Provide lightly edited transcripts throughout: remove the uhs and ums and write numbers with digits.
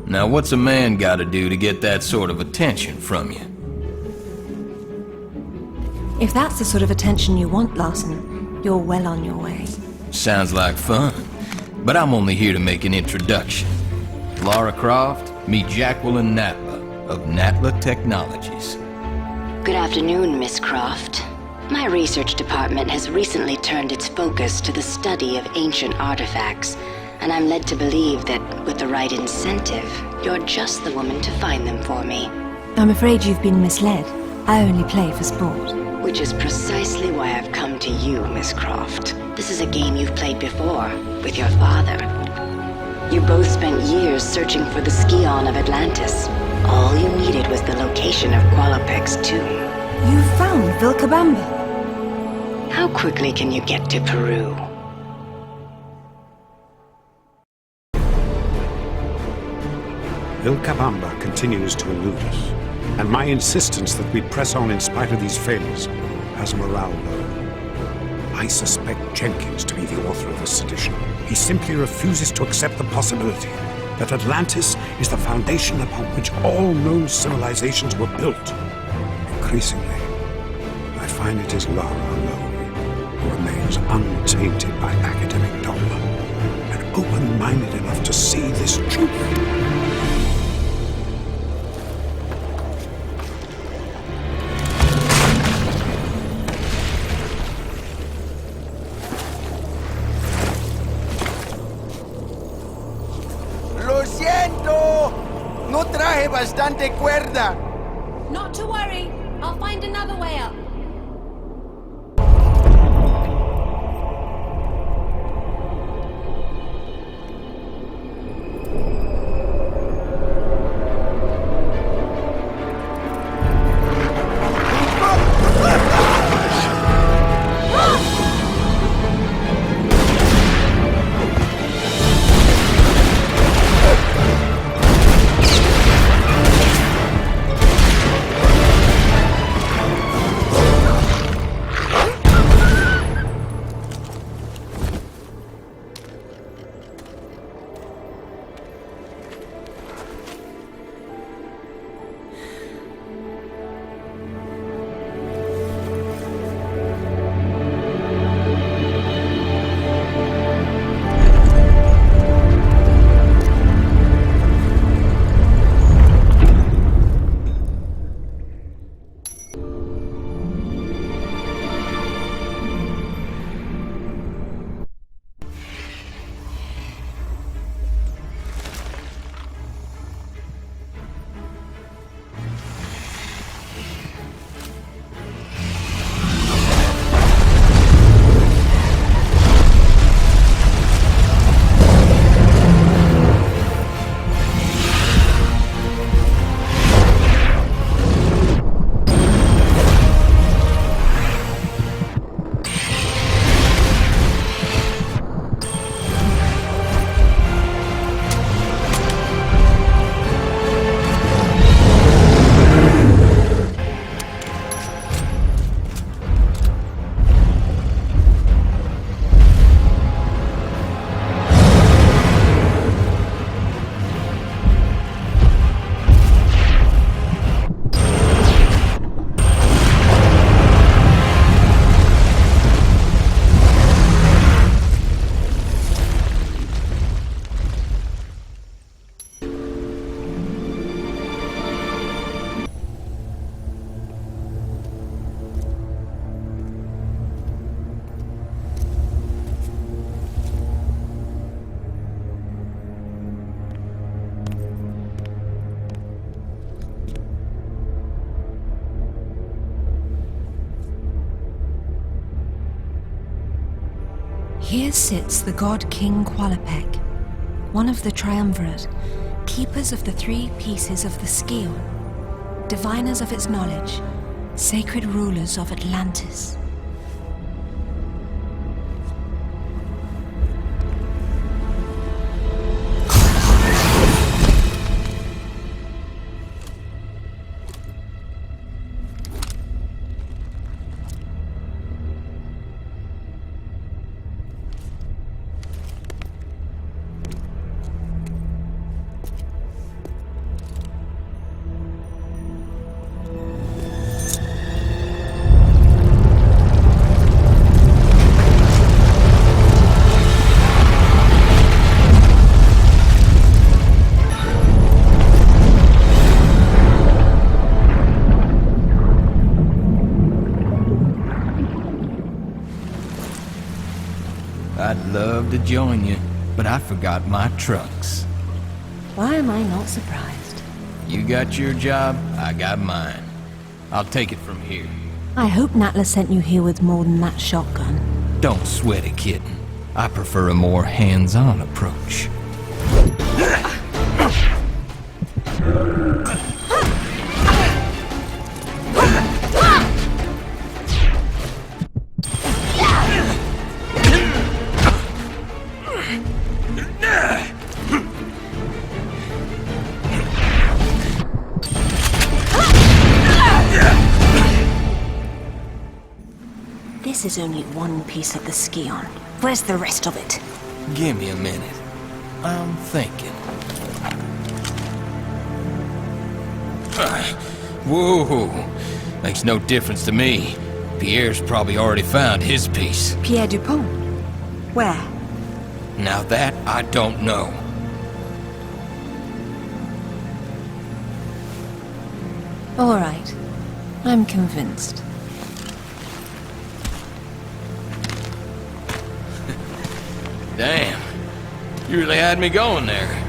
Now what's a man gotta do to get that sort of attention from you? If that's the sort of attention you want, Larson, you're well on your way. Sounds like fun, but I'm only here to make an introduction. Lara Croft, meet Jacqueline Natla of Natla Technologies. Good afternoon, Miss Croft. My research department has recently turned its focus to the study of ancient artifacts, and I'm led to believe that with the right incentive, you're just the woman to find them for me. I'm afraid you've been misled. I only play for sport. Which is precisely why I've come to you, Miss Croft. This is a game you've played before, with your father. You both spent years searching for the Scion of Atlantis. All you needed was the location of Qualopec's tomb. You found Vilcabamba. How quickly can you get to Peru? Vilcabamba continues to elude us, and my insistence that we press on in spite of these failures has morale low. I suspect Jenkins to be the author of this sedition. He simply refuses to accept the possibility that Atlantis is the foundation upon which all known civilizations were built. Increasingly, I find it is Lara alone who remains untainted by academic dogma and open-minded enough to see this truth. ¡Lo siento! No traje bastante cuerda. Not to worry. I'll find another way up. Here sits the god King Qualopec, one of the Triumvirate, keepers of the 3 pieces of the Scion, diviners of its knowledge, sacred rulers of Atlantis. I'd love to join you, but I forgot my trunks. Why am I not surprised? You got your job, I got mine. I'll take it from here. I hope Natla sent you here with more than that shotgun. Don't sweat it, kitten. I prefer a more hands-on approach. This is only one piece of the Scion. Where's the rest of it? Give me a minute. I'm thinking. Whoa! Makes no difference to me. Pierre's probably already found his piece. Pierre Dupont? Where? Now that I don't know. All right. I'm convinced. Damn. You really had me going there.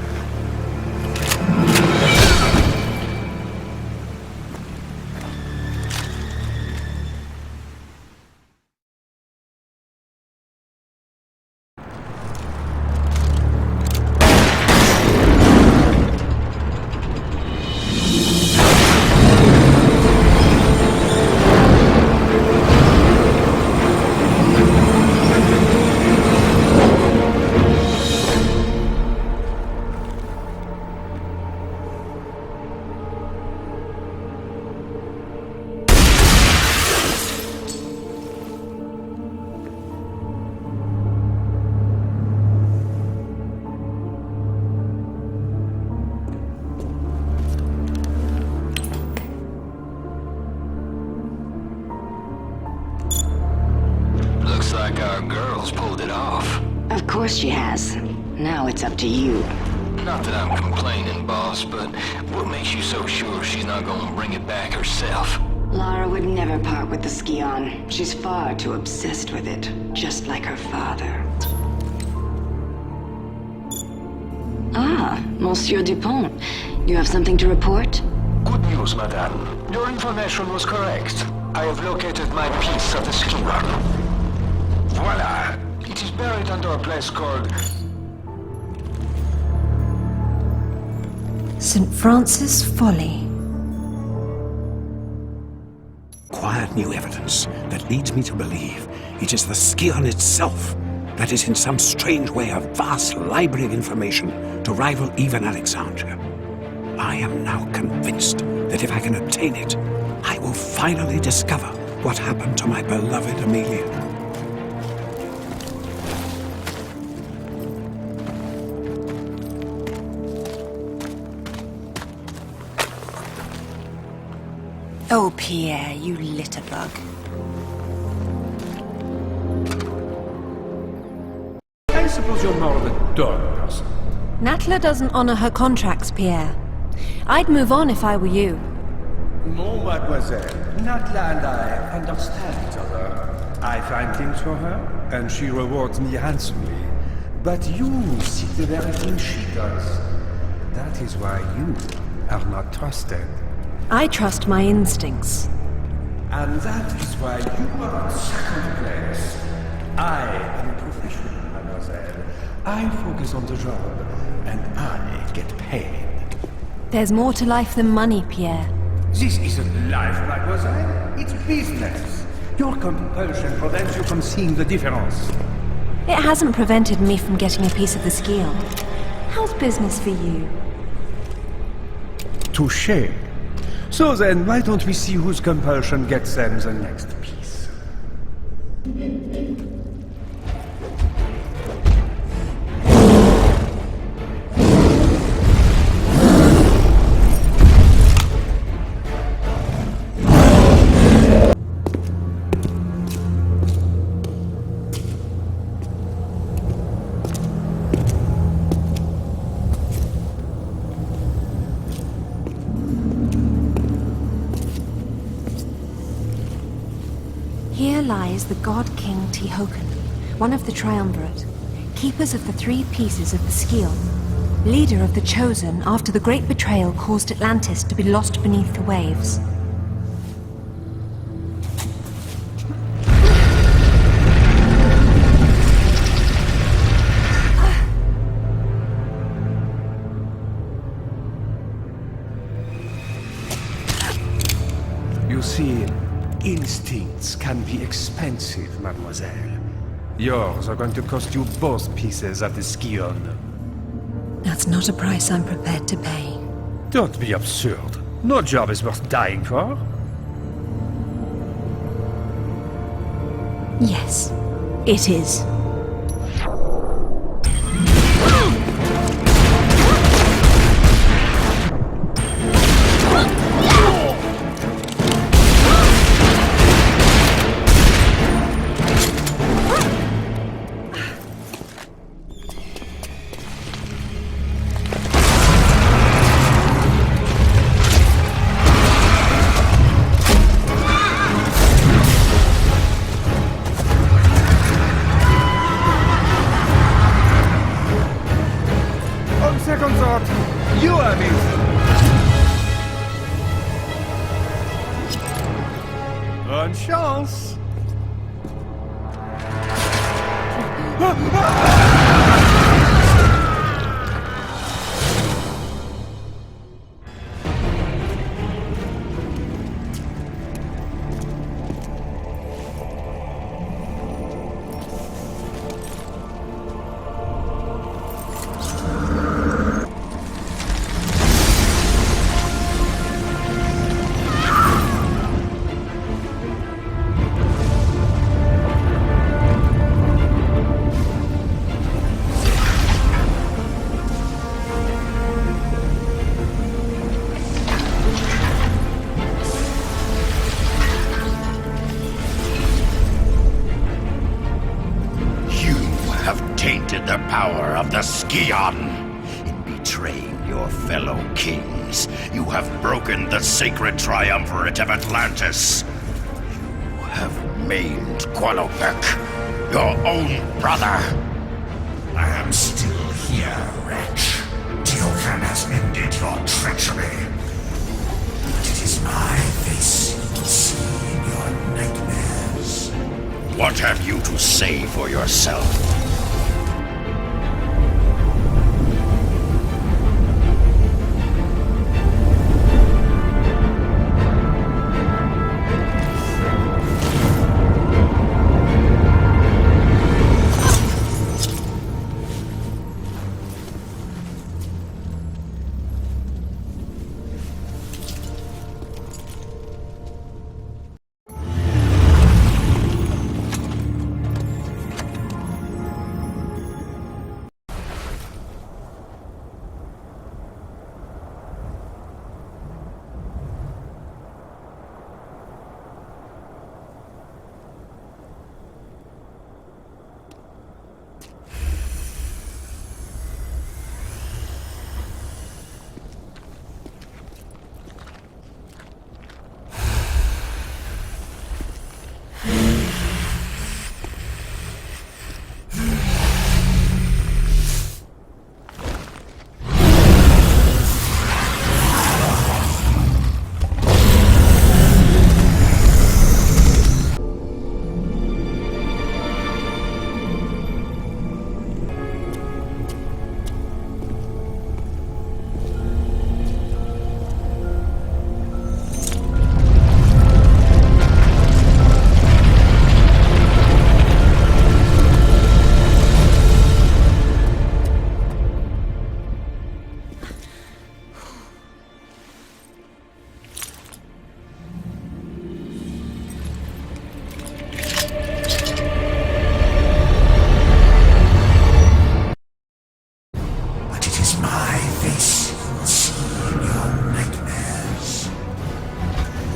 Looks like our girl's pulled it off. Of course she has. Now it's up to you. Not that I'm complaining, boss, but what makes you so sure she's not gonna bring it back herself? Lara would never part with the Scion. She's far too obsessed with it, just like her father. Ah, Monsieur Dupont. You have something to report? Good news, madame. Your information was correct. I have located my piece of the Scion. Voila! It is buried under a place called... St. Francis Folly. Acquired new evidence that leads me to believe it is the Scion itself that is in some strange way a vast library of information to rival even Alexandria. I am now convinced that if I can obtain it, I will finally discover what happened to my beloved Amelia. Oh, Pierre, you litterbug. I suppose you're more of a dog person. Natla doesn't honor her contracts, Pierre. I'd move on if I were you. No, mademoiselle. Natla and I understand each other. I find things for her, and she rewards me handsomely. But you seek the very thing she does. That is why you are not trusted. I trust my instincts. And that is why you are in second place. I am a professional, mademoiselle. I focus on the job, and I get paid. There's more to life than money, Pierre. This isn't life, mademoiselle. It's business. Your compulsion prevents you from seeing the difference. It hasn't prevented me from getting a piece of the Scion. How's business for you? Touché. So then, why don't we see whose compulsion gets them the next piece? Here lies the God King Tihocan, one of the Triumvirate, keepers of the three pieces of the Scion, leader of the Chosen after the great betrayal caused Atlantis to be lost beneath the waves. You see, instincts can be expensive, mademoiselle. Yours are going to cost you both pieces of the Scion. That's not a price I'm prepared to pay. Don't be absurd. No job is worth dying for. Yes, it is. Second thought, you are amazing. Bonne chance. Tainted the power of the Scion. In betraying your fellow kings, you have broken the sacred triumvirate of Atlantis. You have maimed Qualopec, your own brother. I am still here, wretch. Tiokan has ended your treachery. But it is my face you will see in your nightmares. What have you to say for yourself?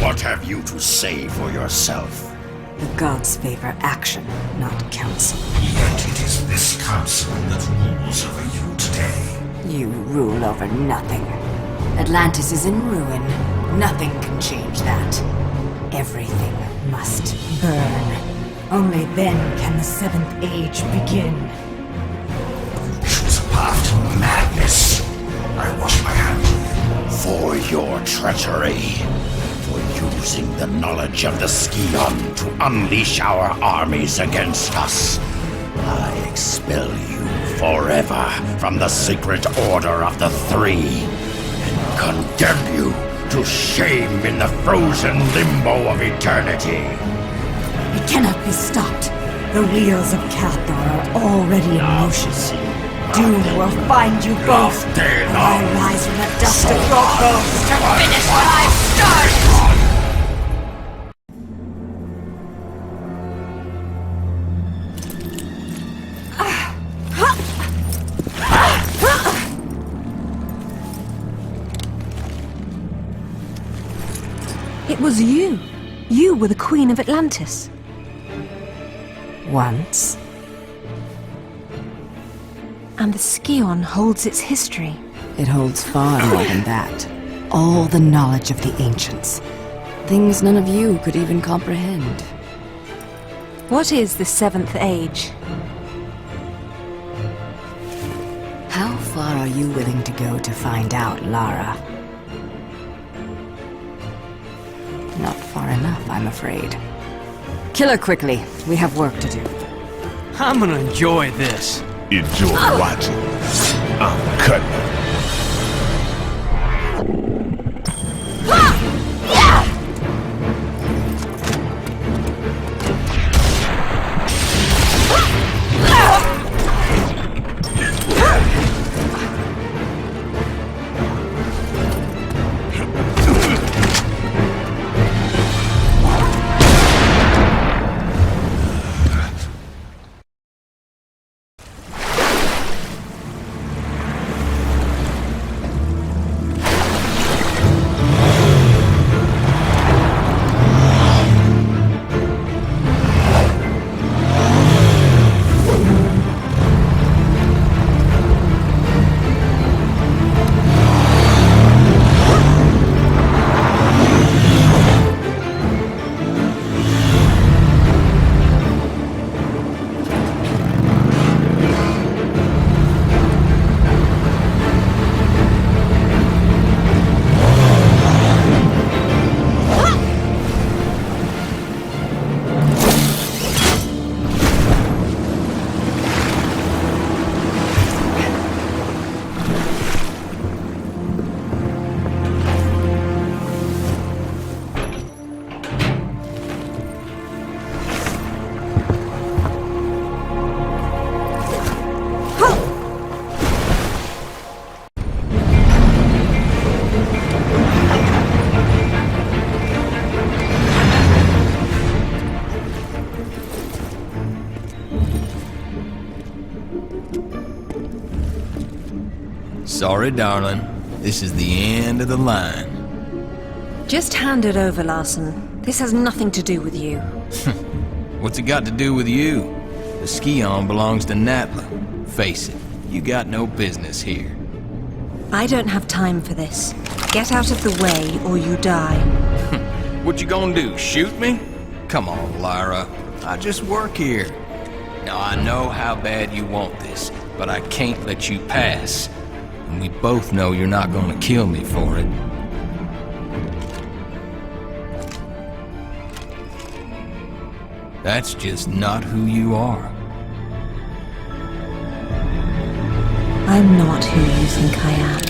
What have you to say for yourself? The gods favor action, not counsel. Yet it is this council that rules over you today. You rule over nothing. Atlantis is in ruin. Nothing can change that. Everything must burn. Only then can the Seventh Age begin. It's a path to madness. I wash my hands for your treachery. For using the knowledge of the Scion to unleash our armies against us. I expel you forever from the sacred order of the Three, and condemn you to shame in the frozen limbo of eternity. It cannot be stopped. The wheels of Cathar are already in motion. Doom will find you both. And I rise from the dust of your bones to finish what I've started! It was you. You were the Queen of Atlantis. Once. And the Scion holds its history. It holds far more than that. All the knowledge of the ancients. Things none of you could even comprehend. What is the Seventh Age? How far are you willing to go to find out, Lara? Not far enough, I'm afraid. Kill her quickly. We have work to do. I'm gonna enjoy this. Enjoy watching. I'm cutting. Sorry, darling. This is the end of the line. Just hand it over, Larson. This has nothing to do with you. What's it got to do with you? The Scion belongs to Natla. Face it, you got no business here. I don't have time for this. Get out of the way, or you die. What you gonna do, shoot me? Come on, Lyra. I just work here. Now, I know how bad you want this, but I can't let you pass. And we both know you're not gonna kill me for it. That's just not who you are. I'm not who you think I am.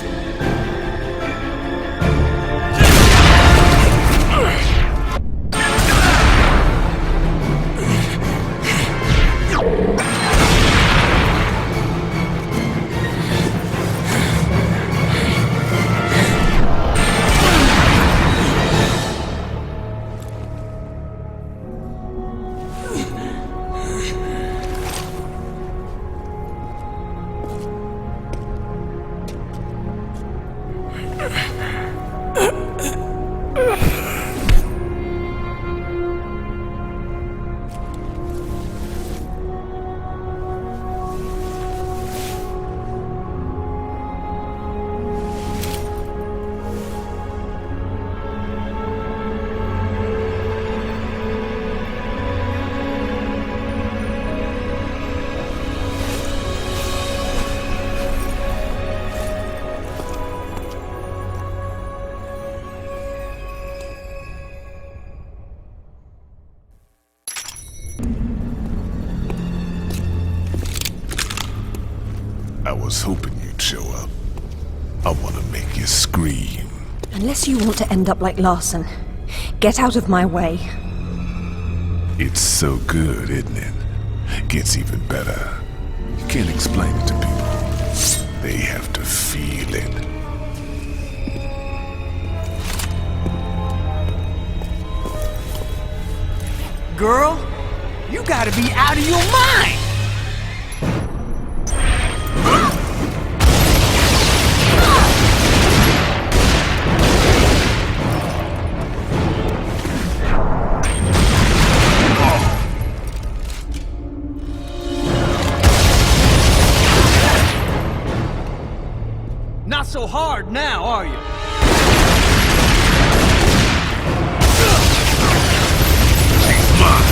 was hoping you'd show up. I want to make you scream. Unless you want to end up like Larson, get out of my way. It's so good, isn't it? Gets even better. You can't explain it to people. They have to feel it. Girl, you gotta be out of your mind! Not so hard now, are you? She's mine.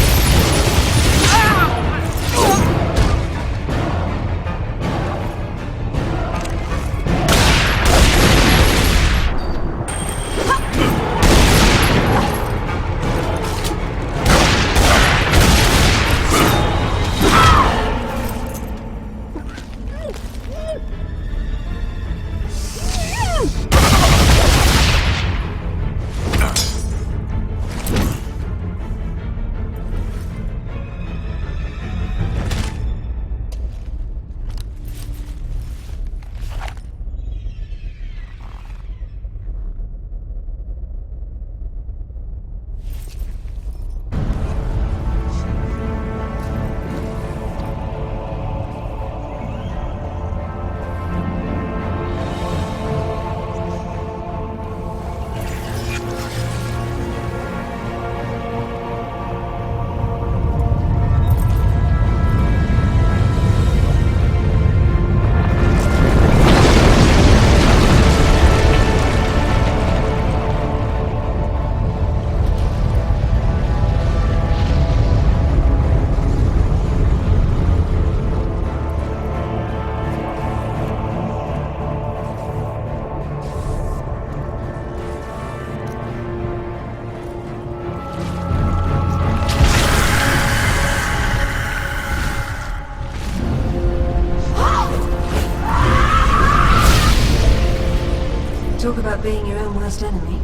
Talk about being your own worst enemy.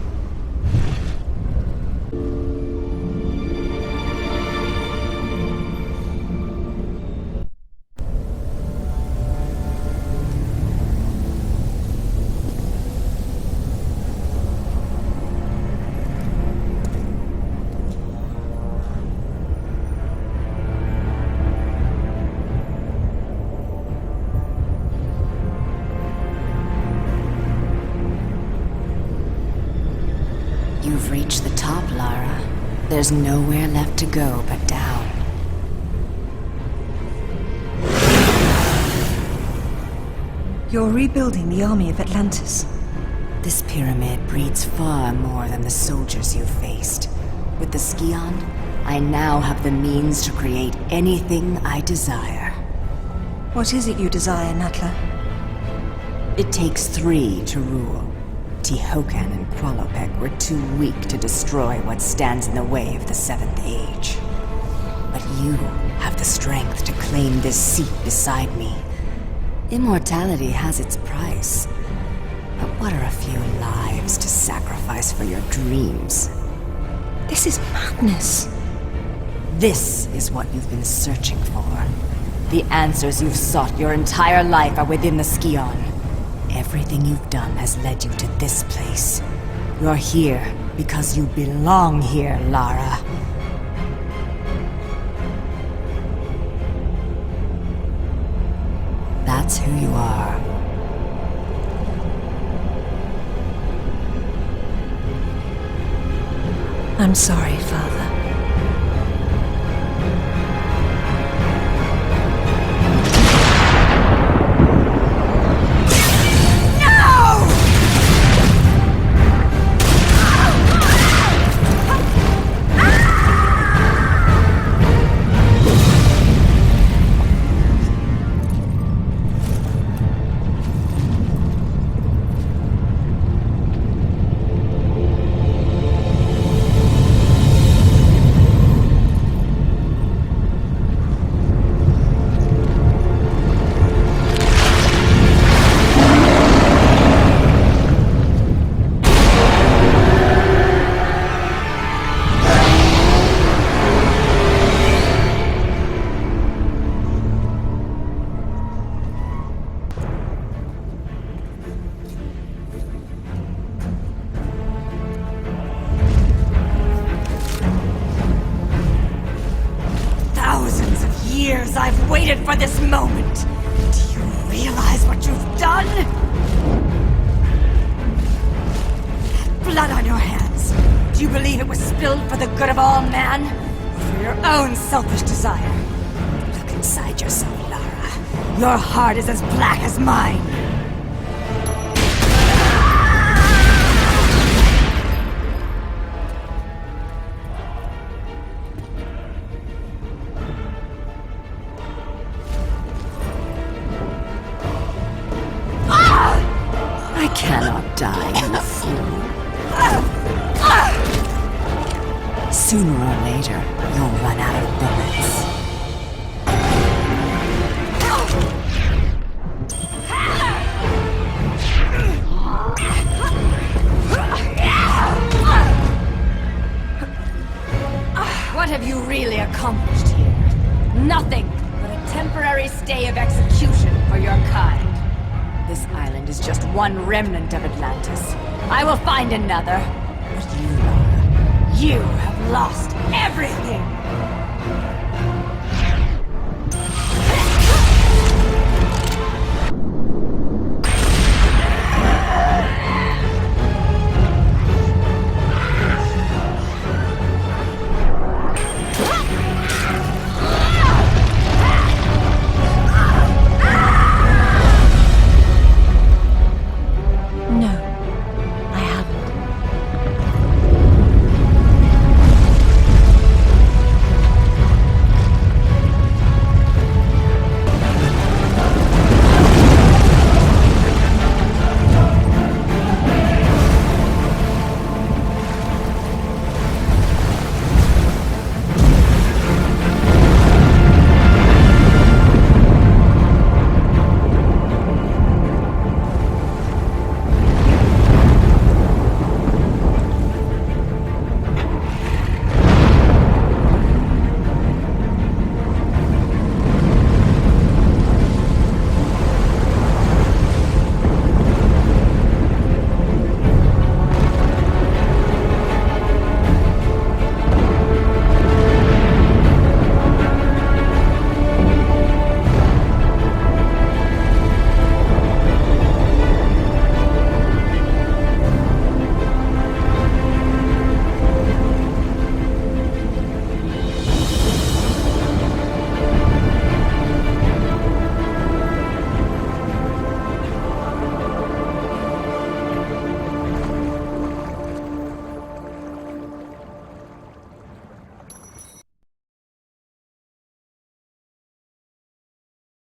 You've reached the top, Lara. There's nowhere left to go but down. You're rebuilding the army of Atlantis. This pyramid breeds far more than the soldiers you've faced. With the Scion, I now have the means to create anything I desire. What is it you desire, Natla? It takes 3 to rule. Tihocan and Qualopec were too weak to destroy what stands in the way of the 7th Age. But you have the strength to claim this seat beside me. Immortality has its price. But what are a few lives to sacrifice for your dreams? This is madness. This is what you've been searching for. The answers you've sought your entire life are within the Scion. Everything you've done has led you to this place. You're here because you belong here, Lara. That's who you are. I'm sorry, Father. years I've waited for this moment. Do you realize what you've done? That blood on your hands. Do you believe it was spilled for the good of all man? Or for your own selfish desire? Look inside yourself, Lara. Your heart is as black as mine. I cannot die, you fool. Sooner or later, you'll run out of bullets. What have you really accomplished here? Nothing but a temporary stay of execution for your kind. This island is just one remnant of Atlantis. I will find another. But you, Lara, you have lost everything!